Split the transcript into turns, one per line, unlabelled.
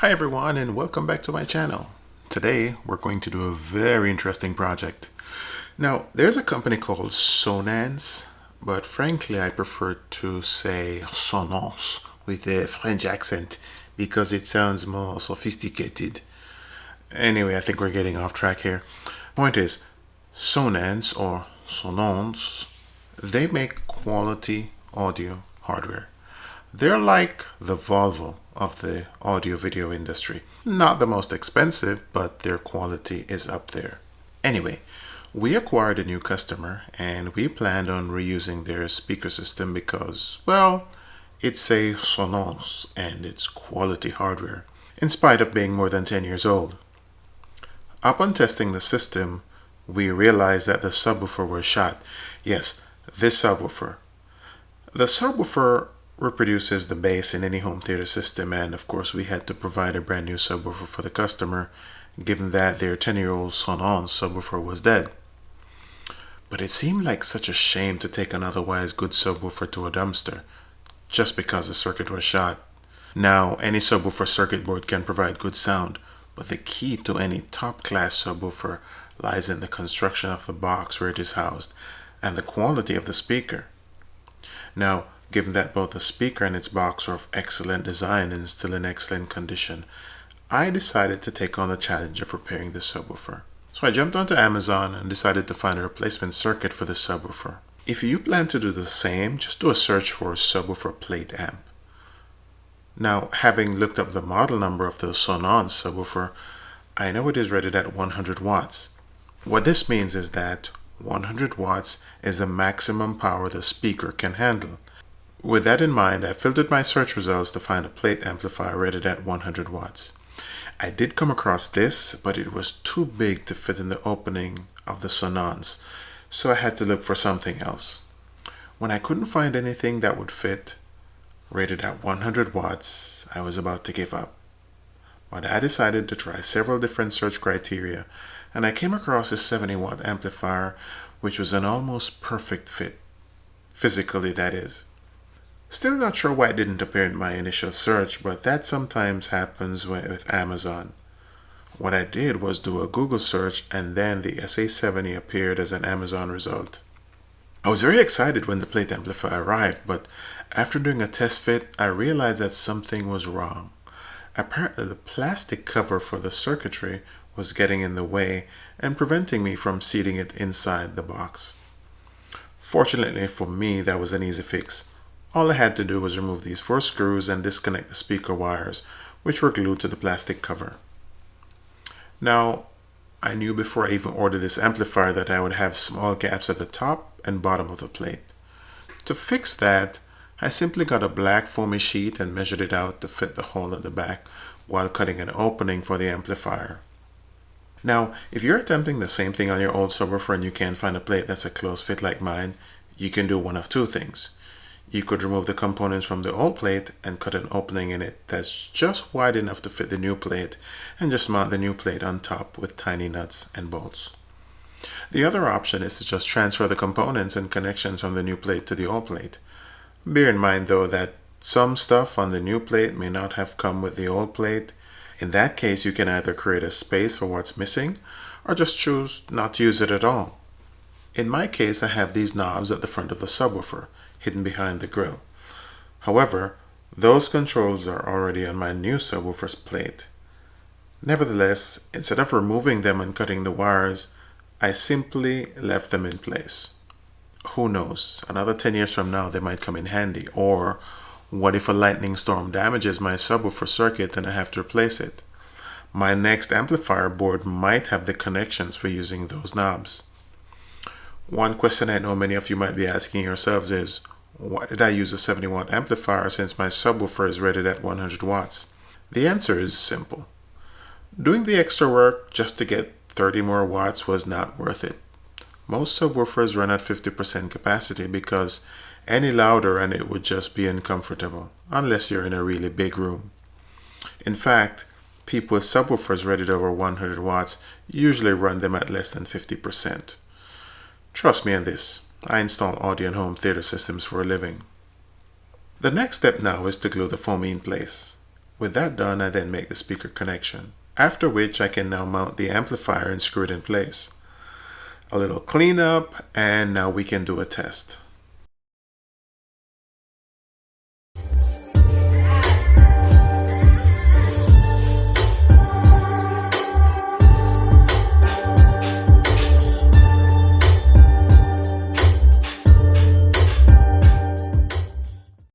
Hi everyone and welcome back to my channel. Today we're going to do a very interesting project. Now there's a company called Sonance, but frankly I prefer to say Sonance with a French accent because it sounds more sophisticated. Anyway, I think we're getting off track here. Point is, Sonance or Sonance, they make quality audio hardware. They're like the Volvo of the audio video industry. Not the most expensive, but their quality is up there. Anyway, we acquired a new customer and we planned on reusing their speaker system because, well, it's a Sonance and it's quality hardware, in spite of being more than 10 years old. Upon testing the system, we realized that the subwoofer was shot. Yes, this subwoofer. The subwoofer reproduces the bass in any home theater system, and of course we had to provide a brand new subwoofer for the customer given that their 10-year-old Sonance subwoofer was dead. But it seemed like such a shame to take an otherwise good subwoofer to a dumpster just because the circuit was shot. Now, any subwoofer circuit board can provide good sound, but the key to any top-class subwoofer lies in the construction of the box where it is housed and the quality of the speaker. Now, given that both the speaker and its box are of excellent design and still in excellent condition, I decided to take on the challenge of repairing this subwoofer. So I jumped onto Amazon and decided to find a replacement circuit for this subwoofer. If you plan to do the same, just do a search for subwoofer plate amp. Now, having looked up the model number of the Sonance subwoofer, I know it is rated at 100 watts. What this means is that 100 watts is the maximum power the speaker can handle. With that in mind, I filtered my search results to find a plate amplifier rated at 100 watts. I did come across this, but it was too big to fit in the opening of the Sonance, so I had to look for something else. When I couldn't find anything that would fit, rated at 100 watts, I was about to give up. But I decided to try several different search criteria, and I came across a 70-watt amplifier, which was an almost perfect fit. Physically, that is. Still not sure why it didn't appear in my initial search, but that sometimes happens with Amazon. What I did was do a Google search and then the SA70 appeared as an Amazon result. I was very excited when the plate amplifier arrived, but after doing a test fit, I realized that something was wrong. Apparently the plastic cover for the circuitry was getting in the way and preventing me from seating it inside the box. Fortunately for me, that was an easy fix. All I had to do was remove these 4 screws and disconnect the speaker wires, which were glued to the plastic cover. Now, I knew before I even ordered this amplifier that I would have small gaps at the top and bottom of the plate. To fix that, I simply got a black foamy sheet and measured it out to fit the hole at the back while cutting an opening for the amplifier. Now, if you're attempting the same thing on your old subwoofer and you can't find a plate that's a close fit like mine, you can do one of two things. You could remove the components from the old plate and cut an opening in it that's just wide enough to fit the new plate and just mount the new plate on top with tiny nuts and bolts. The other option is to just transfer the components and connections from the new plate to the old plate. Bear in mind though that some stuff on the new plate may not have come with the old plate. In that case, you can either create a space for what's missing or just choose not to use it at all. In my case, I have these knobs at the front of the subwoofer, hidden behind the grill. However, those controls are already on my new subwoofer's plate. Nevertheless, instead of removing them and cutting the wires, I simply left them in place. Who knows, another 10 years from now they might come in handy, or what if a lightning storm damages my subwoofer circuit and I have to replace it? My next amplifier board might have the connections for using those knobs. One question I know many of you might be asking yourselves is, why did I use a 70-watt amplifier since my subwoofer is rated at 100 watts? The answer is simple. Doing the extra work just to get 30 more watts was not worth it. Most subwoofers run at 50% capacity because any louder and it would just be uncomfortable, unless you're in a really big room. In fact, people with subwoofers rated over 100 watts usually run them at less than 50%. Trust me on this, I install audio and home theater systems for a living. The next step now is to glue the foamy in place. With that done, I then make the speaker connection, after which I can now mount the amplifier and screw it in place. A little cleanup, and now we can do a test.